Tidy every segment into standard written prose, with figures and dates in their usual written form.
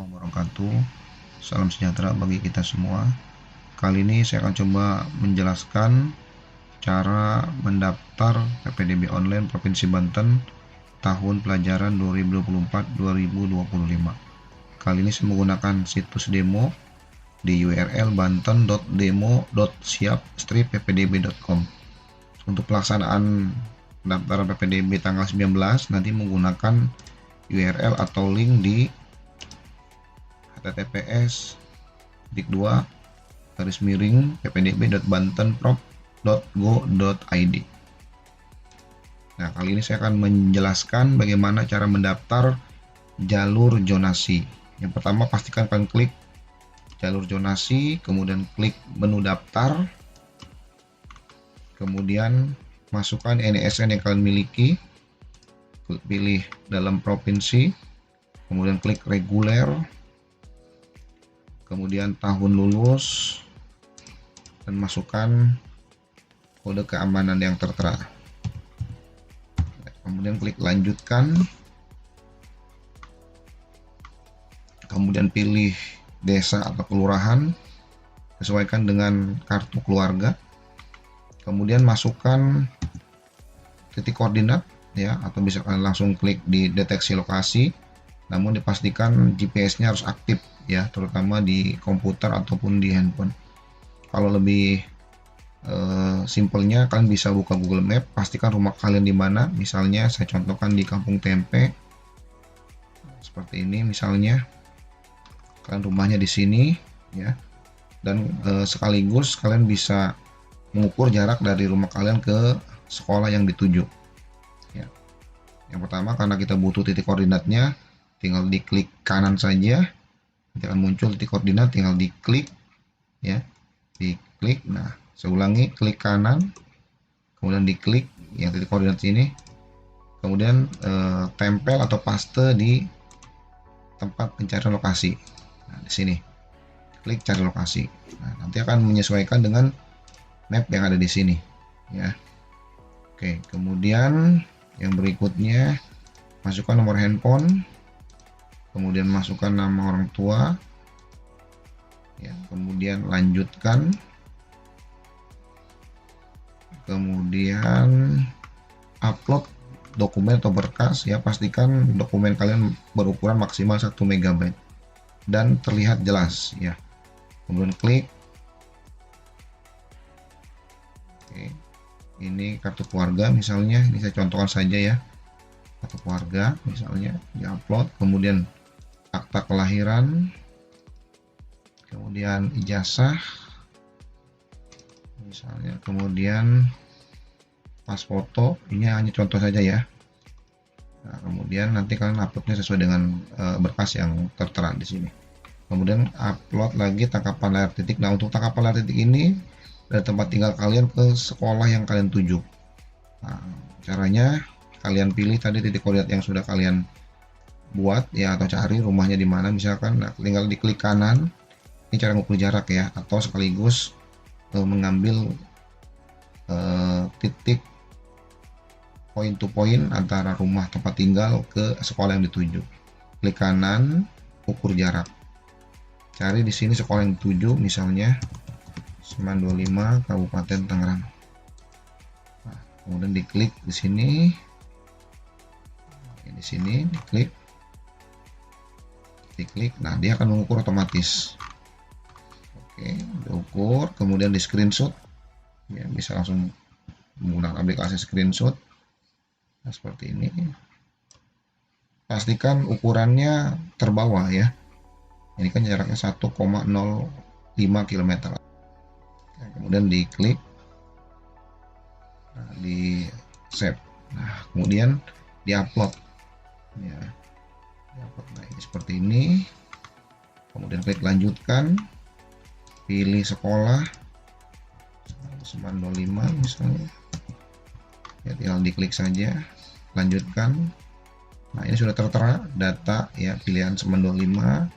wabarakatuh. Salam sejahtera bagi kita semua. Kali ini saya akan coba menjelaskan cara mendaftar PPDB online Provinsi Banten tahun pelajaran 2024-2025. Kali ini saya menggunakan situs demo di URL banten.demo.siap-ppdb.com. Untuk pelaksanaan pendaftaran PPDB tanggal 19 nanti menggunakan URL atau link di https://ppdb.bantenprov.go.id. Nah, kali ini saya akan menjelaskan bagaimana cara mendaftar jalur zonasi. Yang pertama, pastikan kalian klik jalur zonasi, kemudian klik menu daftar, kemudian masukkan NISN yang kalian miliki, pilih dalam provinsi, kemudian klik reguler, kemudian tahun lulus, dan masukkan kode keamanan yang tertera. Kemudian klik lanjutkan, kemudian pilih desa atau kelurahan, sesuaikan dengan kartu keluarga, kemudian masukkan titik koordinat ya, atau bisa kalian langsung klik di deteksi lokasi, namun dipastikan GPS-nya harus aktif ya, terutama di komputer ataupun di handphone. Kalau lebih simpelnya, kalian bisa buka Google Map, pastikan rumah kalian di mana. Misalnya saya contohkan di Kampung Tempe seperti ini, misalnya kalian rumahnya di sini ya, dan sekaligus kalian bisa mengukur jarak dari rumah kalian ke sekolah yang dituju ya. Yang pertama, karena kita butuh titik koordinatnya, tinggal diklik kanan saja, nanti akan muncul titik koordinat, tinggal diklik ya, diklik. Nah, saya ulangi, klik kanan, kemudian diklik yang titik koordinat ini, kemudian tempel atau paste di tempat pencarian lokasi. Nah, di sini klik cari lokasi. Nah, nanti akan menyesuaikan dengan map yang ada di sini ya. Oke, kemudian yang berikutnya, masukkan nomor handphone, kemudian masukkan nama orang tua ya, kemudian lanjutkan, kemudian upload dokumen atau berkas ya, pastikan dokumen kalian berukuran maksimal 1 MB dan terlihat jelas ya. Kemudian klik. Oke, ini kartu keluarga misalnya, ini saya contohkan saja ya, kartu keluarga misalnya diupload, kemudian akta kelahiran, kemudian ijazah misalnya, kemudian pas foto, ini hanya contoh saja ya. Nah, kemudian nanti kalian uploadnya sesuai dengan berkas yang tertera di sini. Kemudian upload lagi tangkapan layar titik. Nah, untuk tangkapan layar titik ini dari tempat tinggal kalian ke sekolah yang kalian tuju. Nah, caranya kalian pilih tadi titik koordinat yang sudah kalian buat ya, atau cari rumahnya di mana misalkan. Nah, tinggal diklik kanan. Ini cara mengukur jarak ya, atau sekaligus mengambil titik point to point antara rumah tempat tinggal ke sekolah yang dituju. Klik kanan, ukur jarak. Cari di sini sekolah yang dituju, misalnya Seman 25, Kabupaten Tangerang. Nah, kemudian diklik di sini. Di sini diklik. Nah, dia akan mengukur otomatis. Oke, diukur, kemudian di screenshot. Ya, bisa langsung menggunakan aplikasi screenshot. Nah, seperti ini. Pastikan ukurannya terbawah ya. Ini kan jaraknya 1,05 km. Nah, kemudian diklik, nah, di save. Nah, kemudian diupload ya. Nah, ini seperti ini. Kemudian klik lanjutkan, pilih sekolah Seman 25 misalnya ya, tinggal diklik saja, lanjutkan. Nah, ini sudah tertera data ya, pilihan Seman 25.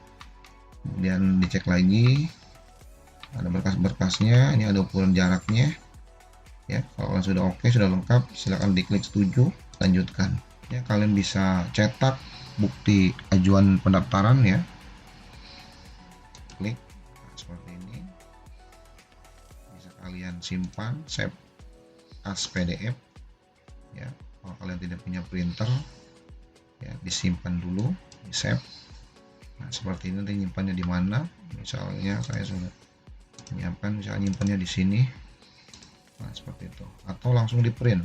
Kemudian dicek lagi, ada berkas-berkasnya, ini ada ukuran jaraknya ya. Kalau sudah oke, sudah lengkap, silakan diklik setuju, lanjutkan ya. Kalian bisa cetak bukti ajuan pendaftaran ya, kalian simpan, save as PDF ya. Kalau kalian tidak punya printer ya, disimpan dulu, di save. Nah, seperti ini, nanti nyimpannya di mana? Misalnya saya sudah menyiapkan, misalnya nyimpannya di sini. Nah, seperti itu. Atau langsung di print.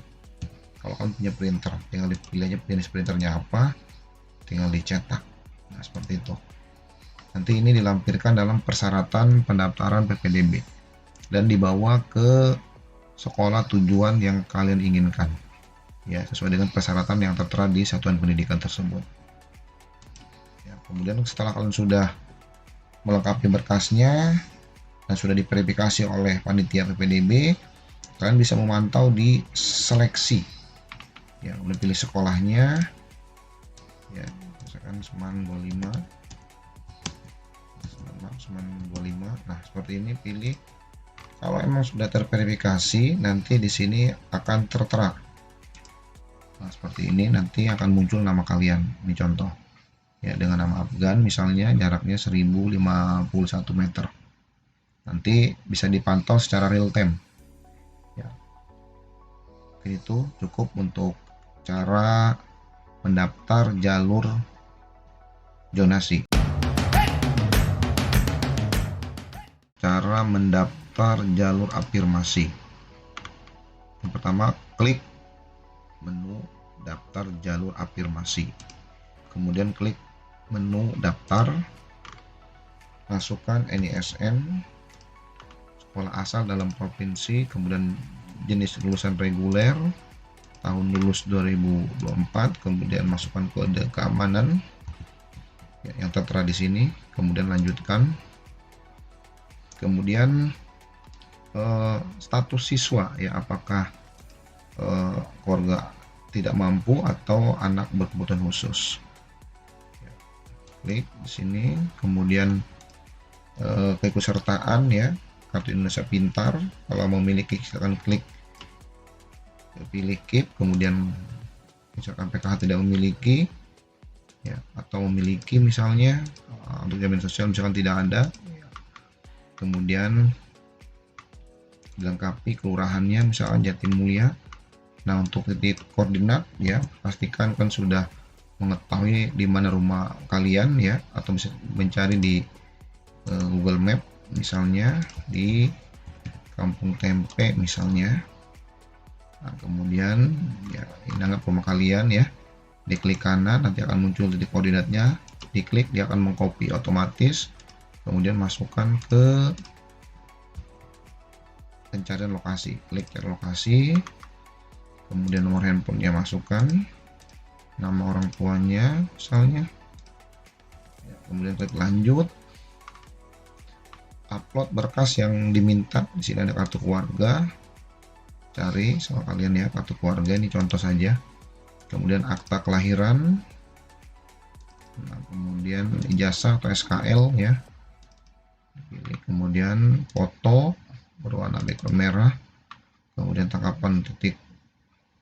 Kalau kalian punya printer, tinggal dipilih aja jenis printernya apa, tinggal dicetak. Nah, seperti itu. Nanti ini dilampirkan dalam persyaratan pendaftaran PPDB dan dibawa ke sekolah tujuan yang kalian inginkan. Ya, sesuai dengan persyaratan yang tertera di satuan pendidikan tersebut. Ya, kemudian setelah kalian sudah melengkapi berkasnya dan sudah diverifikasi oleh panitia PPDB, kalian bisa memantau di seleksi. Ya, udah pilih sekolahnya. Ya, misalkan Seman 25. Seman 25. Nah, seperti ini pilih. Kalau emang sudah terverifikasi, nanti di sini akan tertera. Nah, seperti ini nanti akan muncul nama kalian. Ini contoh. Ya, dengan nama Afgan misalnya, jaraknya 1051 meter. Nanti bisa dipantau secara real time. Ya. Oke, itu cukup untuk cara mendaftar jalur zonasi. Cara mendaftar jalur afirmasi. Yang pertama, klik menu daftar jalur afirmasi. Kemudian klik menu daftar, masukkan NISN, sekolah asal dalam provinsi, kemudian jenis lulusan reguler, tahun lulus 2024, kemudian masukkan kode keamanan ya, yang tertera di sini, kemudian lanjutkan. Kemudian status siswa ya, apakah keluarga tidak mampu atau anak berkebutuhan khusus. Ya, klik di sini, kemudian keikutsertaan ya, kartu Indonesia Pintar. Kalau memiliki silakan klik pilih keep, kemudian misalkan PKH tidak memiliki ya, atau memiliki misalnya untuk jaminan sosial misalkan tidak ada. Kemudian dilengkapi kelurahannya misalkan Jatimulya. Nah, untuk titik koordinat ya, pastikan kan sudah mengetahui di mana rumah kalian ya, atau bisa mencari di Google Map misalnya di Kampung Tempe misalnya. Nah, kemudian ya, ini anggap rumah kalian ya, diklik kanan nanti akan muncul titik koordinatnya, diklik dia akan mengcopy otomatis, kemudian masukkan ke pencarian lokasi, klik cari lokasi, kemudian nomor handphonenya masukkan, nama orang tuanya misalnya ya, kemudian klik lanjut, upload berkas yang diminta. Di sini ada kartu keluarga, cari soal kalian ya, kartu keluarga ini contoh saja, kemudian akta kelahiran, nah, kemudian ijazah atau SKL ya, pilih, kemudian foto berwarna background merah, kemudian tangkapan titik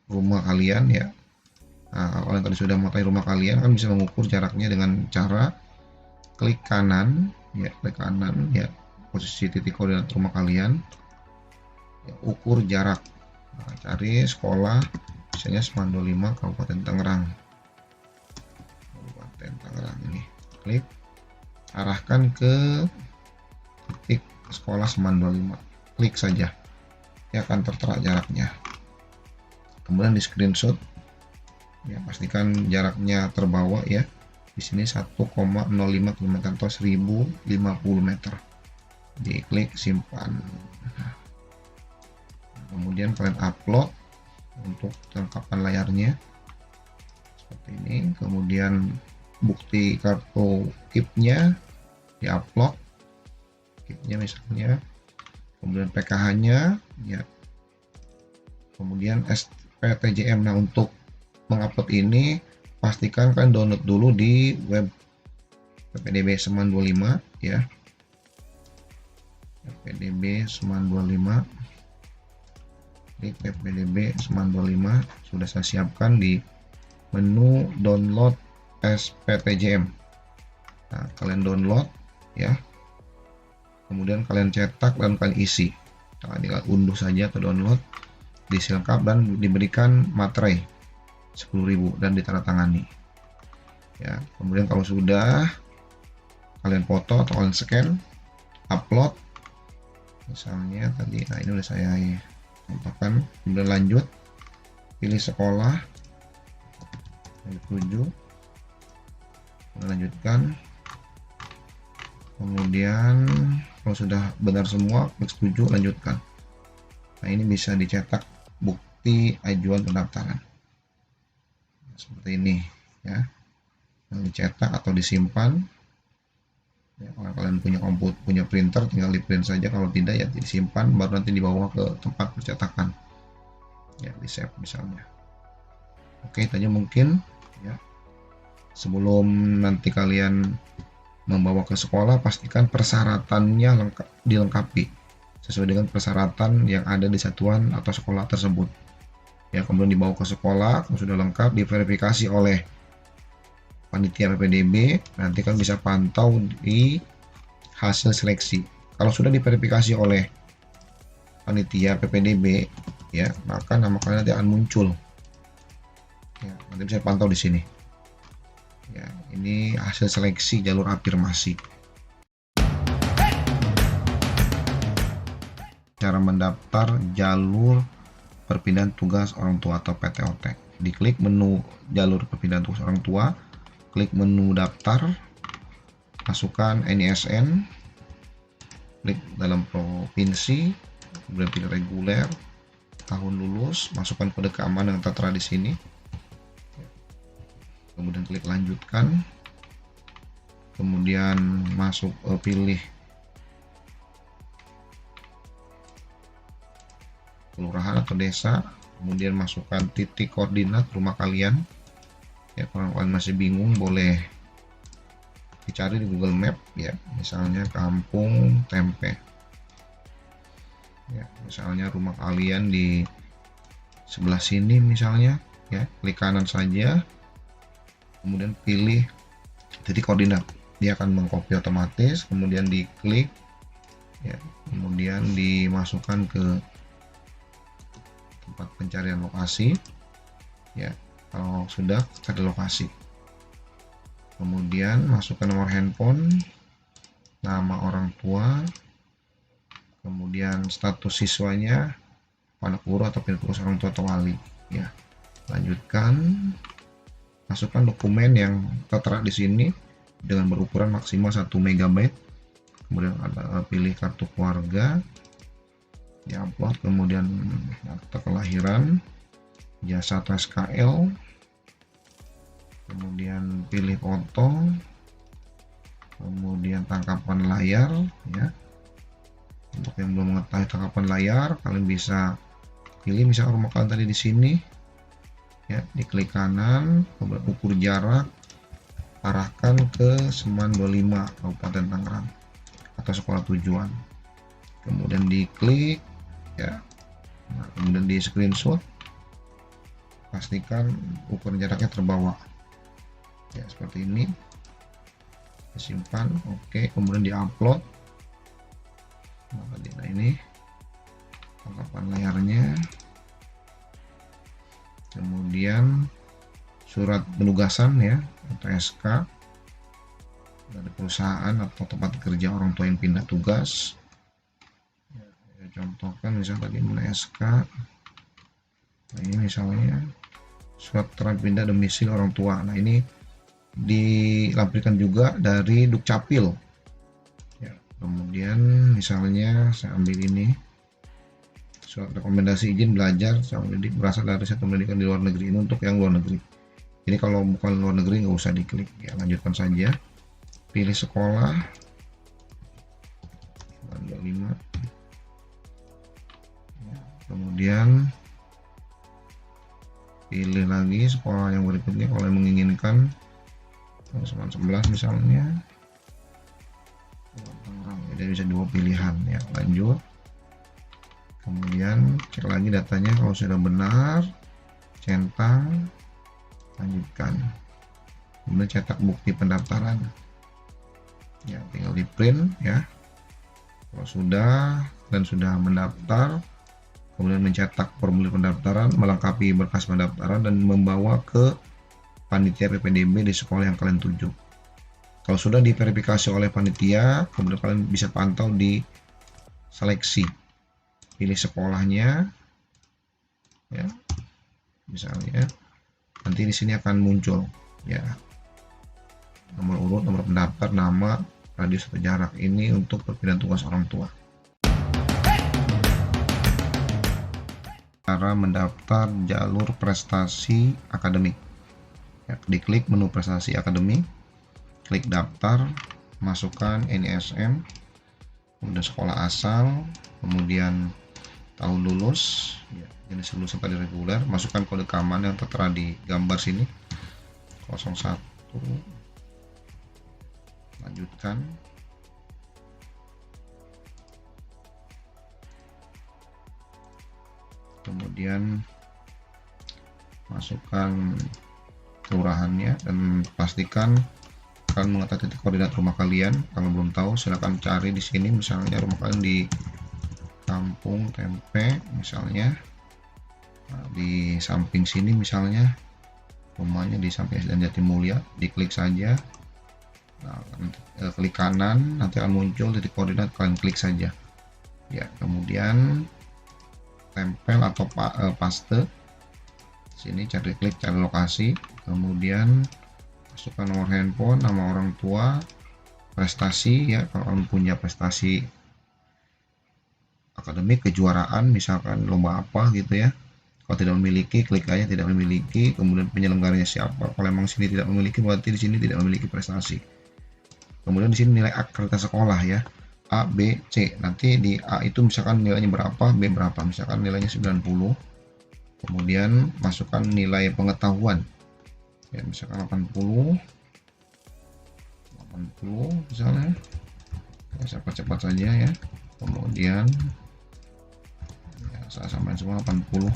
rumah kalian ya. Nah, kalau tadi sudah mengetahui rumah kalian kan bisa mengukur jaraknya dengan cara klik kanan ya, klik kanan ya, posisi titik koordinat rumah kalian ya, ukur jarak. Nah, cari sekolah misalnya Seman 25 Kabupaten Tangerang, Kabupaten Tangerang ini, klik arahkan ke titik sekolah Seman 25, klik saja ya, akan tertera jaraknya. Kemudian di screenshot ya, pastikan jaraknya terbawa ya, di sini 1,05 km atau 1050 meter, diklik simpan. Nah, kemudian kalian upload untuk kelengkapan layarnya seperti ini, kemudian bukti kartu KIP-nya diupload, KIP-nya misalnya, kemudian PKH-nya ya, kemudian SPTJM. Nah, untuk mengupload ini pastikan kalian download dulu di web PPDB Seman 25 ya, PPDB Seman 25, klik PPDB Seman 25, sudah saya siapkan di menu download SPTJM. Nah, kalian download ya, kemudian kalian cetak dan kalian isi. tinggal unduh saja atau download, diisi lengkap dan diberikan materai 10.000 dan ditandatangani ya. Kemudian kalau sudah kalian foto atau kalian scan, upload misalnya tadi, nah ini udah saya contohkan. Kemudian lanjut, pilih sekolah, tuju, lanjutkan. Kemudian kalau sudah benar semua, klik setuju, lanjutkan. Nah ini bisa dicetak bukti ajuan pendaftaran seperti ini ya, yang dicetak atau disimpan ya. Kalau kalian punya komputer, punya printer, tinggal di print saja. Kalau tidak ya disimpan, baru nanti dibawa ke tempat percetakan ya, di save misalnya. Oke, itu aja mungkin ya. Sebelum nanti kalian membawa ke sekolah, pastikan persyaratannya dilengkapi sesuai dengan persyaratan yang ada di satuan atau sekolah tersebut ya. Kemudian dibawa ke sekolah, kalau sudah lengkap diverifikasi oleh panitia PPDB, nanti kan bisa pantau di hasil seleksi. Kalau sudah diverifikasi oleh panitia PPDB ya, maka nama kalian nanti akan muncul ya, nanti bisa pantau di sini ya. Ini hasil seleksi jalur afirmasi. Cara mendaftar jalur perpindahan tugas orang tua atau PTOT. Diklik menu jalur perpindahan tugas orang tua, klik menu daftar, masukkan NISN, klik dalam provinsi, kemudian pilih reguler, tahun lulus, masukkan kode keamanan yang tertera di sini. Kemudian klik lanjutkan, kemudian pilih kelurahan atau desa, kemudian masukkan titik koordinat rumah kalian ya. Kalau kalian masih bingung, boleh dicari di Google Map ya, misalnya Kampung Tempe ya, misalnya rumah kalian di sebelah sini misalnya ya. Klik kanan saja, kemudian pilih titik koordinat, dia akan mengcopy otomatis, kemudian diklik ya, kemudian dimasukkan ke tempat pencarian lokasi ya. Kalau sudah, cari lokasi, kemudian masukkan nomor handphone, nama orang tua, kemudian status siswanya, anak guru atau pengurus orang tua atau wali ya. Lanjutkan, masukkan dokumen yang tertera di sini dengan berukuran maksimal 1 MB. Kemudian pilih kartu keluarga, diupload, kemudian akta kelahiran, jasa atau SKL, kemudian pilih foto, kemudian tangkapan layar ya. Untuk yang belum mengetahui tangkapan layar, kalian bisa pilih misalnya rumah kalian tadi di sini ya, diklik kanan, kemudian ukur jarak, arahkan ke Seman 25 Kabupaten Tangerang atau sekolah tujuan, kemudian diklik ya. Nah, kemudian di screenshot, pastikan ukuran jaraknya terbawa ya, seperti ini, disimpan. Oke, kemudian diupload. Nah ini tangkapan layarnya, kemudian surat penugasan ya atau SK dari perusahaan atau tempat kerja orang tua yang pindah tugas ya. Contohkan misalnya tadi SK, nah ini misalnya surat keterangan pindah domisili orang tua. Nah ini dilampirkan juga dari Dukcapil ya. Kemudian misalnya saya ambil ini, surat rekomendasi izin belajar berasal dari satu pendidikan di luar negeri, ini untuk yang luar negeri. Jadi kalau bukan luar negeri nggak usah diklik ya, lanjutkan saja. Pilih sekolah 25 ya, kemudian pilih lagi sekolah yang berikutnya kalau yang menginginkan, Seman 11 misalnya. Jadi bisa dua pilihan ya. Lanjut, kemudian cek lagi datanya, kalau sudah benar centang, lanjutkan, kemudian cetak bukti pendaftaran ya, tinggal di print ya. Kalau sudah dan sudah mendaftar, kemudian mencetak formulir pendaftaran, melengkapi berkas pendaftaran, dan membawa ke panitia PPDB di sekolah yang kalian tuju. Kalau sudah diverifikasi oleh panitia, kemudian kalian bisa pantau di seleksi, pilih sekolahnya, ya, misalnya nanti di sini akan muncul ya nomor urut, nomor pendaftar, nama, radius atau jarak. Ini untuk perpindahan tugas orang tua. Cara mendaftar jalur prestasi akademik. Ya, diklik menu prestasi akademik, klik daftar, masukkan NISM, kemudian sekolah asal, kemudian tahun lulus, ya, jenis lulus sampai reguler, masukkan kode keamanan yang tertera di gambar sini 01, lanjutkan. Kemudian masukkan kelurahannya dan pastikan kalian mengetahui titik koordinat rumah kalian. Kalau belum tahu, silahkan cari di sini, misalnya rumah kalian di Kampung Tempe misalnya. Nah, di samping sini misalnya rumahnya di samping SD Jatimulya, diklik saja. Nah, klik kanan, nanti akan muncul titik koordinat, kalian klik saja. Ya, kemudian tempel atau paste. Sini klik cari lokasi, kemudian masukkan nomor handphone, nama orang tua, prestasi ya, kalau kalian punya prestasi akademik, kejuaraan, misalkan lomba apa gitu ya. Kalau tidak memiliki, klik aja tidak memiliki, kemudian penyelenggaranya siapa. Kalau memang sini tidak memiliki, berarti di sini tidak memiliki prestasi. Kemudian di sini nilai akreditas sekolah ya, A, B, C. Nanti di A itu misalkan nilainya berapa, B berapa, misalkan nilainya 90. Kemudian masukkan nilai pengetahuan ya, misalkan 80 misalnya ya, saya cepat saja ya. Kemudian ya, saya samain semua 80,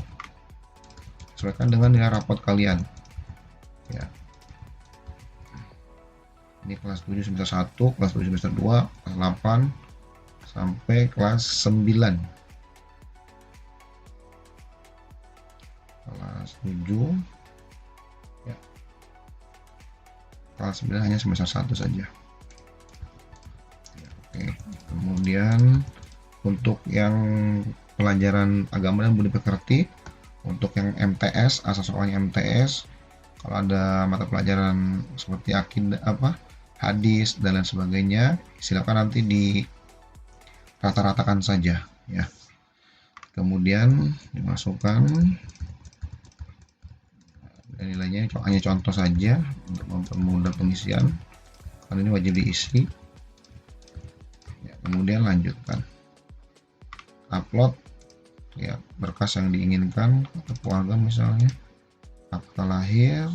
sesuaikan dengan nilai rapot kalian ya. Ini kelas 7 semester 1, kelas 7 semester 2, kelas 8 sampai kelas 9. Kelas 7 ya. Kelas 9 hanya semester 1 saja ya, oke. Kemudian untuk yang pelajaran agama dan budi pekerti, untuk yang MTS, asal sekolahnya MTS, kalau ada mata pelajaran seperti akidah hadis dan lain sebagainya, silakan nanti di rata-ratakan saja ya. Kemudian dimasukkan dan nilainya hanya contoh saja untuk mempermudah pengisian, karena ini wajib diisi ya. Kemudian lanjutkan, upload ya berkas yang diinginkan, kartu keluarga misalnya, akta lahir,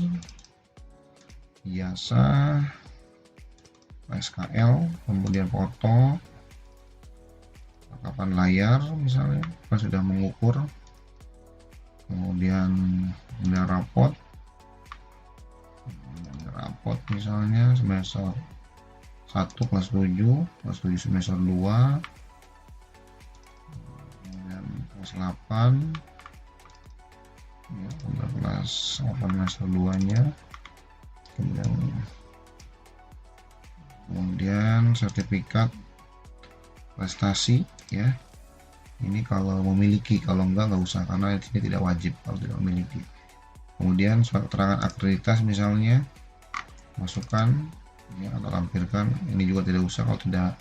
ijazah, SKL, kemudian foto, rekapan layar misalnya, kan sudah mengukur, kemudian rapot misalnya semester 1 kelas 7, kelas 7 semester 2, kemudian kelas 8 ya, kelas 8 semester 2 nya, kemudian sertifikat prestasi ya. Ini kalau memiliki, kalau enggak usah, karena ini tidak wajib kalau tidak memiliki. Kemudian surat keterangan akreditas misalnya, masukkan ya, atau lampirkan. Ini juga tidak usah kalau tidak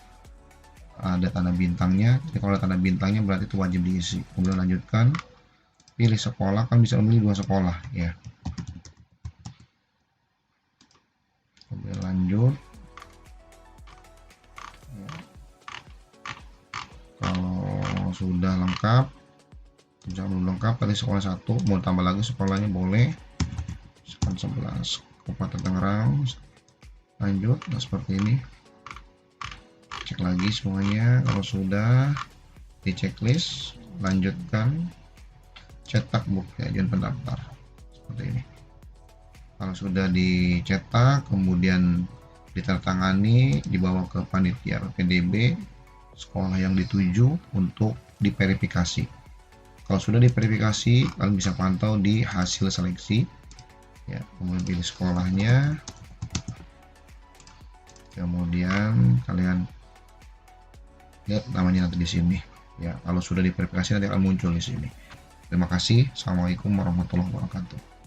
ada tanda bintangnya. Jadi kalau ada tanda bintangnya berarti itu wajib diisi. Kemudian lanjutkan, pilih sekolah, kan bisa memilih 2 sekolah ya. Kemudian lanjut ya. Kalau sudah lengkap, misalkan belum lengkap tadi sekolah 1, mau tambah lagi sekolahnya boleh, misalkan 11 Kabupaten Tangerang, lanjut. Nah seperti ini, cek lagi semuanya. Kalau sudah di checklist, lanjutkan cetak bukti ajuan pendaftar seperti ini. Kalau sudah dicetak, kemudian ditandatangani, dibawa ke panitia PPDB sekolah yang dituju untuk diverifikasi. Kalau sudah diverifikasi, kalian bisa pantau di hasil seleksi. Ya, kemudian pilih sekolahnya. Kemudian kalian lihat namanya nanti di sini. Ya, kalau sudah diverifikasi nanti akan muncul di sini. Terima kasih. Assalamualaikum warahmatullahi wabarakatuh.